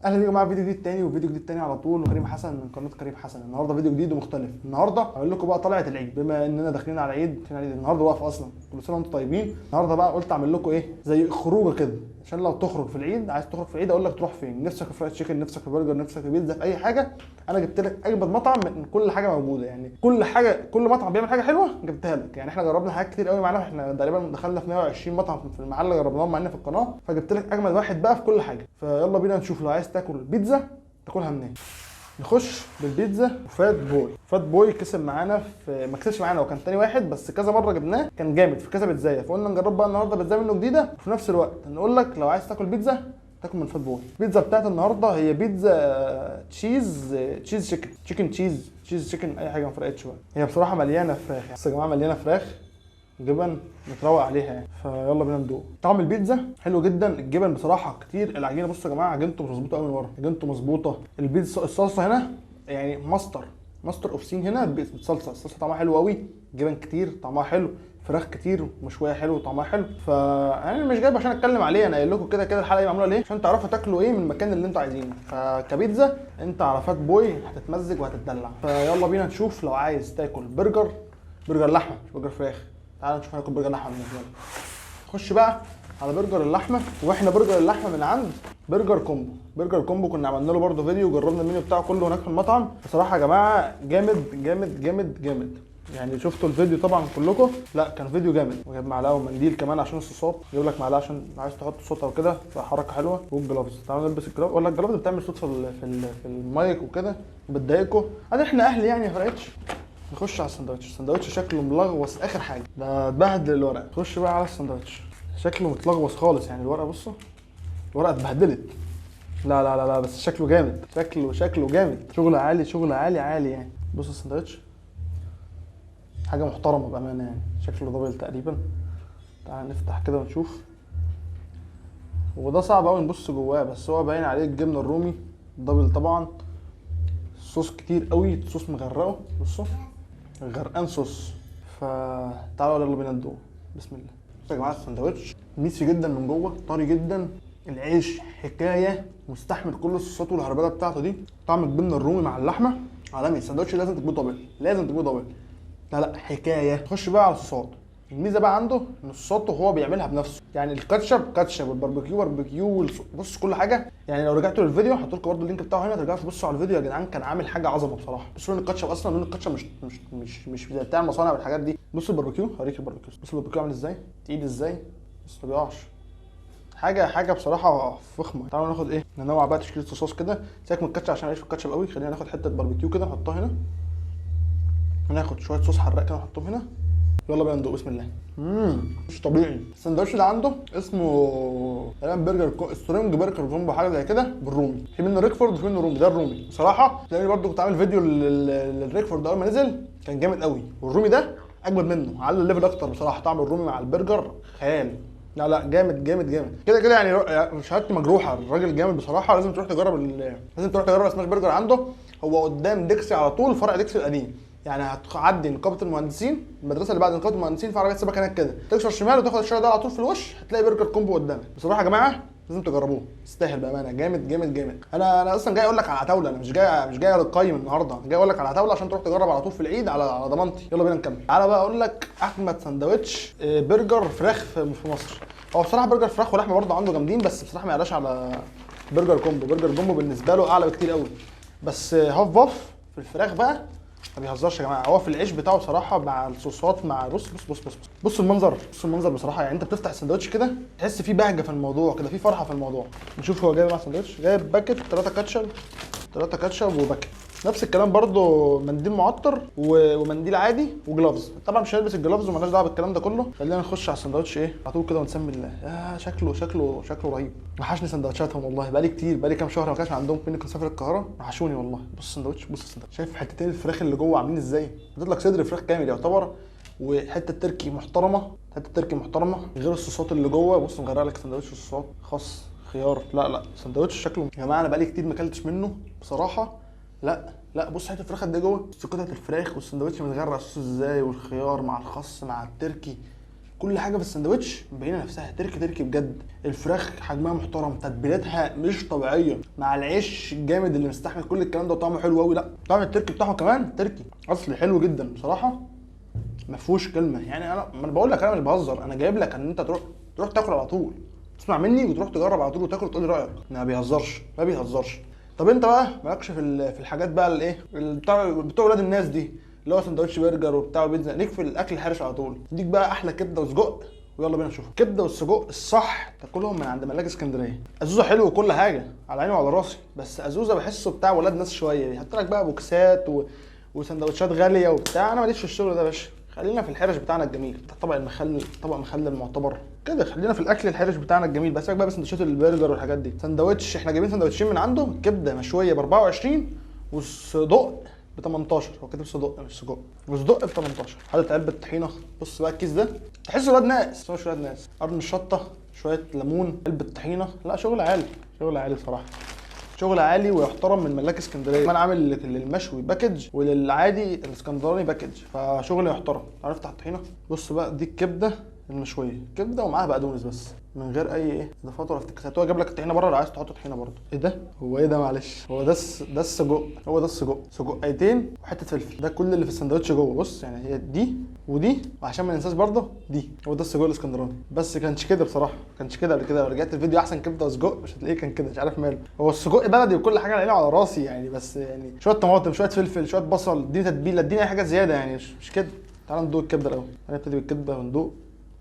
اهلا بيكم معايا فيديو جديد تاني وفيديو جديد تاني على طول. كريم حسن من قناه كريم حسن. النهارده فيديو جديد ومختلف. النهارده هقول لكم بقى طلعت العيد، بما اننا داخلين على عيد. النهارده واقف اصلا، كل سنه وانتم طيبين. النهارده بقى قلت اعمل لكم ايه زي خروجه كده، عشان لو تخرج في العيد، عايز تخرج في العيد اقول لك تروح فين. نفسك في فرايد تشيكن، نفسك في برجر، نفسك في بيتزا، في اي حاجه انا جبت لك اجمد مطعم من كل حاجه موجوده. يعني كل حاجه، كل مطعم بيعمل حاجه حلوه جبتها لك. يعني احنا جربنا حاجات كتير قوي معانا، احنا تقريبا دخلنا في 120 مطعم في المحل جربناهم معانا في القناه، فجبت لك اجمد واحد بقى في كل حاجه. فيلا بينا نشوف. لو عايز تاكل بيتزا تاكلها منين؟ نخش بالبيتزا. فات بوي كسب معانا، في ما كسبش معانا، وكان تاني واحد، بس كذا مره جبناه كان جامد في كذا بيتزايه، فقلنا نجرب بقى النهارده بيتزا منه جديده، وفي نفس الوقت نقول لك لو عايز تاكل بيتزا تاكل من فات بوي. البيتزا بتاعت النهارده هي بيتزا تشيز تشيكن اي حاجه، ما فرقتش بقى. هي بصراحه مليانه فراخ، بس يا جماعه مليانه فراخ، جبن متروق عليها يعني. فيلا بينا ندوق. طعم البيتزا حلو جدا، الجبن بصراحه كتير، العجينه بصوا يا جماعه عجينته مظبوطه قوي من ورا، عجينته مظبوطه. البيتزا الصلصه هنا يعني ماستر اوف سين هنا. الصلصه طعمها حلو قوي، جبن كتير طعمها حلو، فراخ كتير مشويه حلو طعمها حلو. انا مش جايب عشان اتكلم عليه، انا قايل لكم كده كده الحلقه دي معموله ليه، عشان تعرفوا تاكلوا ايه من المكان اللي انتوا عايزينه. فكبيتزا انت على فات بوي هتتمزج وهتتدلع. فيلا بينا نشوف. لو عايز تاكل برجر لحمه مش برجر فراخ، تعال نشوف هناكل برجر لحمه بالنسبه لنا. نخش بقى على برجر اللحمه. واحنا برجر اللحمه من عند برجر كومبو كنا عملنا له برده فيديو وجربنا المنيو بتاعه كله هناك في المطعم. بصراحه يا جماعه جامد. يعني شفتوا الفيديو طبعا كلكم، لا كان فيديو جامد. وجاب معلقه ومنديل كمان عشان الصوصات، يجيب لك معلقه عشان عايز تحط صوت او كده، فحركه حلوه. والجلافز، تعالوا نلبس الجلافز، ولا الجلافز بتعمل صوت في المايك وكده بتضايقكم، ادي احنا اهل يعني، ما فرقتش. نخش على السندوتش شكله ملغوص اخر حاجه، ده اتبهدل الورق. نخش بقى على السندوتش، شكله متلغوص خالص يعني. الورقه بصوا، الورقه اتبهدلت. لا بس شكله جامد، شكله جامد، شغل عالي يعني. بص السندوتش حاجه محترمه بامانه يعني، شكله دبل تقريبا. تعال نفتح كده ونشوف. وده صعب قوي نبص جواه، بس هو باين عليه الجبنه الرومي دبل طبعا. صوص كتير قوي، صوص مغرقه، بصوا غرقان صوص. فتعالوا يلا بينا ندوق. بسم الله. بصوا يا جماعه السندوتش ميسي جدا من جوه، طري جدا. العيش حكايه، مستحمل كل الصوصات والهربله بتاعته دي. طعم الجبنه الرومي مع اللحمه عالمي. السندوتش لازم تجيبوه دبل، لا حكايه. نخش بقى على الصوصات. الميزه بقى عنده ان صوصاته هو بيعملها بنفسه، يعني كاتشب والباربيكيو بص كل حاجه. يعني لو رجعتوا للفيديو هحط لكم برده اللينك بتاعه هنا، ترجعوا تبصوا على الفيديو يا جدعان، كان عامل حاجه عظمه بصراحه. بصوا لون الكاتشب، اصلا لون الكاتشب مش زي بتاع المصانع والحاجات دي. بصوا الباربيكيو، هوريك الباربيكيو. بصوا الباربيكيو عامل ازاي، تقيل ازاي، بس ما بيقعش. حاجه بصراحه فخمه. تعالوا ناخد ايه، ننوع بقى تشكيله الصوص كده. سيبك من الكاتشب عشان ماليش في الكاتشب قوي، خلينا ناخد حته باربيكيو كده نحطها هنا، وناخد شويه صوص حراق كده نحطهم هنا. يلا بينا ندوق. بسم الله. مش طبيعي. السندوتش اللي عنده اسمه تقريبا سترونج برجر كومبو، حاجه زي كده بالرومي. في منه ريكفورد وفي منه رومي. ده الرومي بصراحه، لاني برده كنت عامل فيديو للريكفورد اول ما نزل كان جامد قوي، والرومي ده اجمد منه، على الليفل اكتر بصراحه. طعم الرومي مع البرجر خيال. لا جامد كده يعني. شهادتي مجروحه، الراجل جامد بصراحه. لازم تروح تجرب سماش برجر عنده. هو قدام ديكسي على طول، فرع ديكسي القديم. يعني هتعدي نقابه المهندسين، المدرسه اللي بعد نقابه المهندسين، في عربيه سباك هناك كده، تكسر شمال وتاخد الشارع ده على طول في الوش، هتلاقي برجر كومبو قدامك. بصراحه يا جماعه لازم تجربوه، يستاهل بامانه. جامد. انا اصلا جاي اقول لك على عتاوله، انا مش جاي اقيم النهارده، جاي اقول لك على عتاوله عشان تروح تجرب على طول في العيد على ضمانتي. يلا بينا نكمل. تعالى بقى اقول لك احمد سندوتش برجر فراخ في مصر. هو بصراحه برجر فراخ ولحمه برضه عنده جامدين، بس بصراحه ما يعلاش على برجر كومبو بالنسبه له اعلى بكتير قوي. بس هاف باف في الفراخ بقى ما بيهزرش يا جماعه. هو في العيش بتاعه بصراحه مع الصوصات مع بص المنظر بصراحه. يعني انت بتفتح السندوتش كده تحس فيه بهجه في الموضوع كده، فيه فرحه في الموضوع. نشوف هو جايب مع السندوتش، جايب باكت 3 كاتشب وباكت. نفس الكلام برضو، منديل معطر ومنديل عادي وجلافز. طبعا مش هلبس الجلافز ومالناش دعوه بالكلام ده كله. خلينا نخش على السندوتش ايه على طول كده ونسمي الله. شكله رهيب. وحشني سندوتشاتهم والله، بقالي كام شهر ما كانش عندهم. مني كنت مسافر القاهره، وحشوني والله. بص السندوتش، شايف حتتين الفراخ اللي جوه عاملين ازاي؟ اديت لك صدر فراخ كامل يعتبر، وحته تركي محترمه، غير الصوصات اللي جوه. بص مغرق لك سندوتش صوصات، خس، خيار. لا سندوتش شكله يا جماعه انا بقالي كتير ما اكلتش منه بصراحه. لا بص حته الفراخ قد ايه جوه، بص قطعه الفراخ والسندوتش متغرق صوص ازاي، والخيار مع الخس مع التركي. كل حاجه في السندوتش مبينه نفسها، تركي بجد. الفراخ حجمها محترم، تتبيلاتها مش طبيعيه، مع العيش الجامد اللي مستحمل كل الكلام ده، وطعمه حلو قوي. لا طعم التركي بتاعه كمان تركي اصلي حلو جدا بصراحه، ما فيهوش كلمه. يعني انا بقول لك، انا مش بهزر، انا جايب لك ان انت تروح تاكل على طول، تسمع مني وتروح تجرب على طول وتاكل وتقول لي رايك. ما بيهزرش. طب انت بقى مالكش في الحاجات بقى الايه بتوع ولاد الناس دي، اللي هو سندوتش برجر وبتاع وبيتزا، ليك في الاكل الحرش على طول. ديك بقى احلى كبده وسجق، ويلا بينا نشوف الكبده والسجق الصح تاكلهم من عند ملاك اسكندريه. ازوزه حلو وكل حاجه، على عيني وعلى راسي، بس ازوزه بحسه بتاع ولاد ناس شويه، يحط لك بقى بوكسات وسندوتشات غاليه وبتاع. انا ماليش في الشغل ده يا باشا، خلينا في الحرش بتاعنا الجميل، طبق المخلل المعتبر كده. خلينا في الاكل الحرش بتاعنا الجميل، بس بقى سندوتشات البرجر والحاجات دي. سندوتش احنا جايبين سندوتشين من عنده، كبده مشويه ب 24 والصدق ب 18. هو كاتب صدق مش سجق، وصدق ب 18. حاطط علبه طحينه. بص بقى الكيس ده تحس ولاد ناس، مش ولاد ناس. قرن الشطه، شويه ليمون، علبه طحينه. لا شغل عالي بصراحه، شغل عالي ويحترم من ملاك اسكندريه. انا عامل للمشوي باكج وللعادي الاسكندراني باكج، فشغل يحترم. تعرف افتح الطحينه. بص بقى دي الكبده المشويه، كبده ومعاها بقدونس بس، من غير اي اضافات ولا افتكاسات. هو جاب لك الطحينه بره لو عايز تحط طحينه برضه. ايه ده؟ هو ايه ده؟ معلش، هو ده السجق. هو ده السجق، سجقيتين وحته فلفل. ده كل اللي في السندوتش جوه. بص يعني هي دي ودي، وعشان ما ننساش برضه دي. هو ده السجق الاسكندراني. بس كانش كده بصراحه، كانش كده قبل كده. لو رجعت الفيديو احسن كبده وسجق مش هتلاقيه كان كده، مش عارف ماله. هو السجق بلدي وكل حاجه على عيني وعلى راسي يعني، بس يعني شويه طماطم، شويه فلفل، شويه بصل، دي تتبيله، اديني اي حاجه زياده يعني، مش كده. تعال ندوق الكبده الاول. هنبتدي بالكبده وندوق.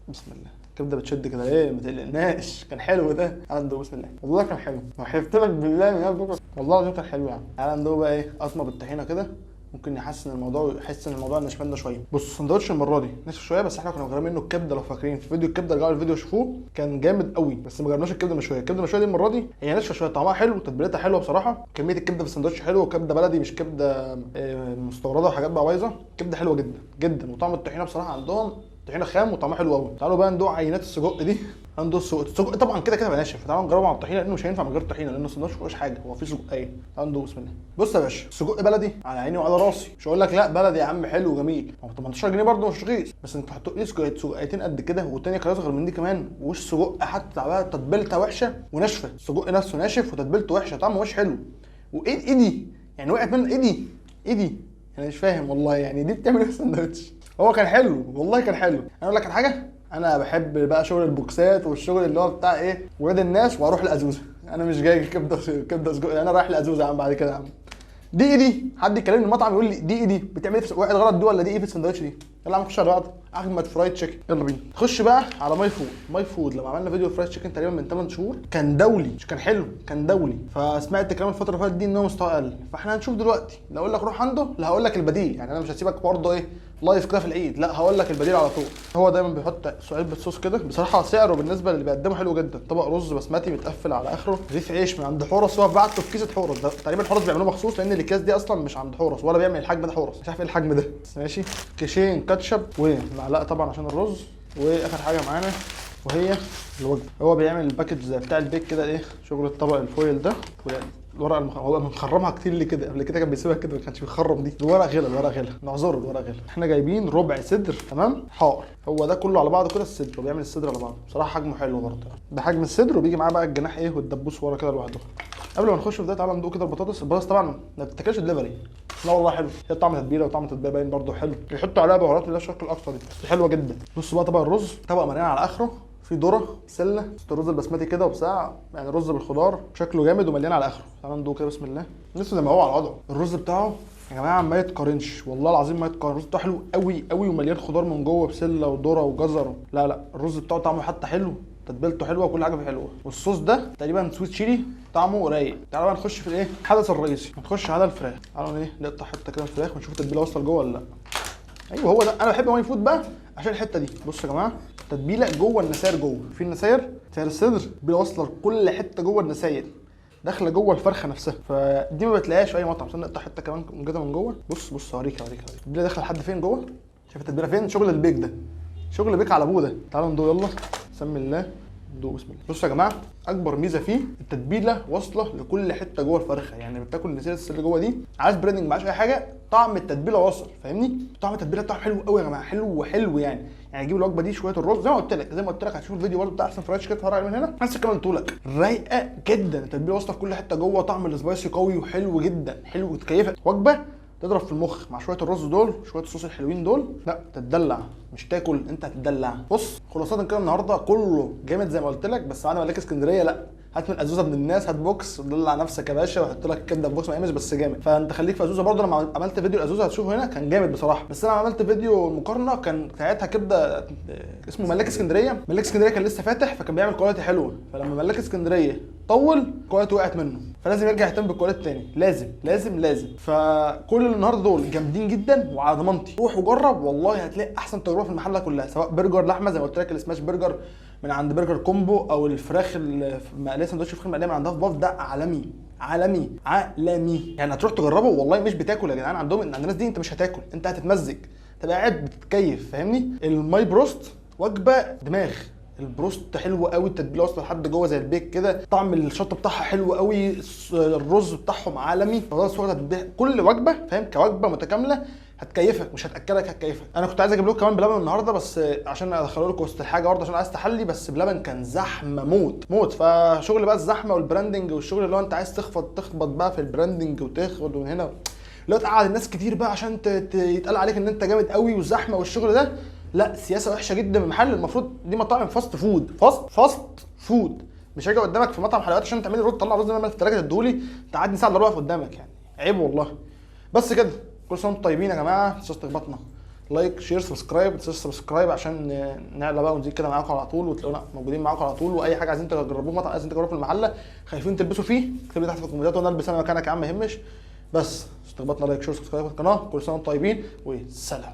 بسم الله. الكبده بتشد كده ليه؟ ما تقلقناش، كان حلو ده. تعال ندوق. بسم الله. والله كان حلو، وحلفت لك بالله من قبل بكره، والله العظيم كان حلو يعني. تعال ندوق بقى ايه قطمه بالطحينه كده، ممكن يحسن الموضوع، يحس ان الموضوع نشفان ده شويه. بص السندوتش المره دي نشف شويه، بس احنا كنا مغرمين منه الكبده. لو فاكرين في فيديو الكبده، رجعوا الفيديو شوفوه، كان جامد قوي. بس ما جربناش الكبده المشويه. الكبده المشويه دي المره دي هي ناشفه شويه، طعمها حلو وتتبيلتها حلوه بصراحه. كميه الكبده في السندوتش حلوه، وكبده بلدي مش كبده مستورده وحاجات بقى بايظه. كبده حلوه جدا جدا، وطعم الطحينه بصراحه عندهم طحينه خام وطعمها حلو قوي. تعالوا بقى ندوق عينات السجق دي. هندوق السجق طبعا كده كده بقى ناشف، تعالوا نجربه مع الطحينه، لانه مش هينفع من غير الطحينه، لانه السندوتش ما فيهوش حاجه، هو فيه سجقيه. تعالوا ندوق. بسم الله. بص يا باشا، السجق بلدي على عيني وعلى راسي، مش هقول لك لا بلدي يا عم حلو وجميل، هو 18 جنيه برده مش رخيص، بس انت تحط لي سجقيتين قد كده، والتانيه كانت اصغر من دي كمان، وش سجق حتى بقى تتبيلتها وحشه وناشفه. السجق نفسه ناشف وتتبيلته وحشه، طعمه مش حلو. وايه دي يعني؟ وقعت من ايه دي؟ انا مش فاهم والله، يعني دي بتعمل ايه في السندوتش؟ هو كان حلو والله، كان حلو. انا اقول لك على حاجه، انا بحب بقى شغل البوكسات والشغل اللي هو بتاع ايه ولاد الناس، واروح لازوزه. انا مش جاي كبده سجق، انا رايح لازوزه يا عم. بعد كده يا عم دي ايه دي؟ حد يكلمني المطعم يقول لي دي ايه دي؟ بتعمل ايه وقعت غلط دي ولا دي ايه في السندوتش دي؟ يلا عم نخش على بعض. احمد فرايد تشيكن، يلا بينا. نخش بقى على ماي فود. لما عملنا فيديو فرايد تشيكن تقريبا من 8 شهور، كان دولي، مش كان حلو، كان دولي. فسمعت كلام الفتره اللي فاتت دي ان هو مستوى اقل، فاحنا هنشوف دلوقتي. لا اقول لك روح عنده، لا هقول لك البديل. يعني انا مش هسيبك برضه ايه لايف كده في العيد، لا هقول لك البديل على طول. هو دايما بيحط علبه صوص كده، بصراحه سعره بالنسبه للي بيقدمه حلو جدا. طبق رز بسمتي متقفل على اخره، رغيف عيش من عند حورس. هو بعته في كيسه حورس، ده تقريبا حورس بيعملوه مخصوص، لان الاكياس دي اصلا مش عند حورس، ولا بيعمل الحجم ده حورس، مش عارف ايه الحجم ده بس ماشي. كيشين كاتشب ومعلقه طبعا عشان الرز. واخر حاجه معانا وهي الوجبه. هو بيعمل الباكج زي بتاع البيك كده، ايه شغل الطبق الفويل ده، الورق هو مخرمها كتير ليه كده؟ قبل كده كان بيسيبها كده، ما كانش بيخرم دي. الورق غلى، نعذره الورق غلى. احنا جايبين ربع صدر تمام حار، هو ده كله على بعضه كده الصدر، وبيعمل الصدر على بعضه بصراحه حجمه حلو برضه. ده حجم الصدر، وبيجي معاه بقى الجناح ايه والدبوس ورا كده لوحده. قبل ما نخش في ده تعالى ندوق كده البطاطس. طبعا ما بتتاكلش دليفري، لا والله حلو، هي طعم تتبيله، وطعم تتبيله باين برضه حلو، بيحطوا عليها بهارات اللي هي الشرق الاقصى دي، بس حلوه جدا. بص بقى طبق الرز، طبق مليان على اخره، في ذره بسله، الرز البسمتي كده وبساع، يعني رز بالخضار شكله جامد ومليان على اخره. تعالى ندوق كده. بسم الله. لسه زي ما هو على وضعه. الرز بتاعه يا جماعه ما يتقارنش، والله العظيم ما يتقارن. الرز بتاعه حلو قوي قوي، ومليان خضار من جوه، بسله وذره وجزر. لا الرز بتاعه طعمه حتى حلو، تتبيلته حلوه، وكل حاجه فيه حلوه. والصوص ده تقريبا سويت شيلي، طعمه رايق. تعالوا بقى نخش في الايه الحدث الرئيسي، نخش على الفراخ. تعالوا ايه نقطع حته كده الفراخ ونشوف التتبيله واصله لجوه ولا لا. ايوه هو ده، انا بحب ماي فود بقى عشان الحته دي. بصوا يا جماعه، تتبيله جوه النساير، جوه في النساير، سعر الصدر واصله لكل حته جوه النساير، داخله جوه الفرخه نفسها، فدي ما بتلاقيهاش في اي مطعم. عشان نقطع حته كمان كده من جوه. بص اوريك التتبيله داخله لحد فين جوه. شايف التتبيله فين؟ شغل البيك ده، شغل بيك على ابوه ده. تعالوا ندوق يلا. بسم الله. ندوق. بسم الله. بصوا يا جماعه، اكبر ميزه فيه التتبيله واصله لكل حته جوه الفرخه، يعني بتاكل النسير اللي جوه دي، عايز بريدنج معاش اي حاجه، طعم التتبيله واصل، فاهمني؟ طعم التتبيله بتاعه حلو قوي يا جماعه، حلو يعني يعني جيب الوجبه دي شويه الرز زي ما قلت لك هتشوف الفيديو برضه بتاع احسن فرايد تشيكن اتفرج عليه من هنا، نفس الكلام اللي قلت لك، رايقه جدا، التتبيله واصله في كل حته جوه، طعم السبايسي قوي وحلو جدا، حلو وتكيفك، وجبه تضرب في المخ مع شويه الرز دول شويه الصوص الحلوين دول، لا تتدلع مش تاكل، انت هتدلع. بص خلاصه كده النهارده كله جامد زي ما قلت لك، بس بعد ما ملاك اسكندريه لا، هات من ازوزه من الناس، هات بوكس ودلع نفسك يا باشا، وحط لك كبده في بوكس مقامش بس جامد. فانت خليك في ازوزه برضه، لما عملت فيديو الازوزه هتشوفه هنا كان جامد بصراحه، بس انا عملت فيديو مقارنه كان ساعتها كبده اسمه ملاك اسكندريه، ملاك اسكندريه كان لسه فاتح فكان بيعمل كواليتي حلوه، فلما ملاك اسكندريه طول الكواليتي وقعت منه، فلازم يرجع يهتم بالكواليتي تاني، لازم لازم لازم. فكل اللي النهارده دول جامدين جدا وعلى ضمانتي، روح وجرب والله هتلاقي احسن تجربه في المحله كلها، سواء برجر لحمه زي ما قلت لك السماش برجر من عند برجر كومبو، او الفراخ المقليه سندوتش فراخ مقليه من عندها في باف، ده عالمي عالمي عالمي، يعني هتروح تجربه والله مش بتاكل يا جدعان، عندهم عند الناس دي انت مش هتاكل، انت هتتمزج، تبقى قاعد بتتكيف فاهمني. الماي بروست وجبه دماغ، البروست حلو قوي، التتبيله واصله لحد جوه زي البيك كده، طعم الشطه بتاعها حلو قوي، الرز بتاعهم عالمي، كل وجبه فاهم كوجبه متكامله هتكيفك، مش هتاكلك، هتكيفك. انا كنت عايز اجيب لكم كمان بلبن النهارده بس عشان ادخله لكم وسط الحاجه برضه عشان عايز تحلي، بس بلبن كان زحمه موت موت، فشغل بقى الزحمه والبراندنج والشغل اللي هو انت عايز تخبط بقى في البراندنج وتاخد من هنا، لو تقعد الناس كتير بقى عشان يتقال عليك ان انت جامد قوي والزحمه والشغل ده، لا سياسه وحشه جدا من المحل. المفروض دي مطاعم فاست فود، فاست فود، مش هاجي قدامك في مطعم حلويات عشان تعمل لي رز، تطلع رز من الثلاجه تديهولي تقعدني ساعه الا ربع قدامك، يعني عيب والله. بس كده كل سنه وانتم طيبين يا جماعه، ما تنسوش تخبطنا لايك شير سبسكرايب، ما تنسوش سبسكرايب عشان نعلى بقى ونزيد كده معاكم على طول، وتلاقونا موجودين معاكم على طول، واي حاجه عايزين تجربوه مطعم عايزين تجربوه في المحله خايفين تلبسوا فيه اكتبوا لي تحت في الكومنتات وانا البس انا مكانك يا عم، ما يهمش. بس تخبطنا لايك شير سبسكرايب في القناه، كل سنه وانتم طيبين وسلام.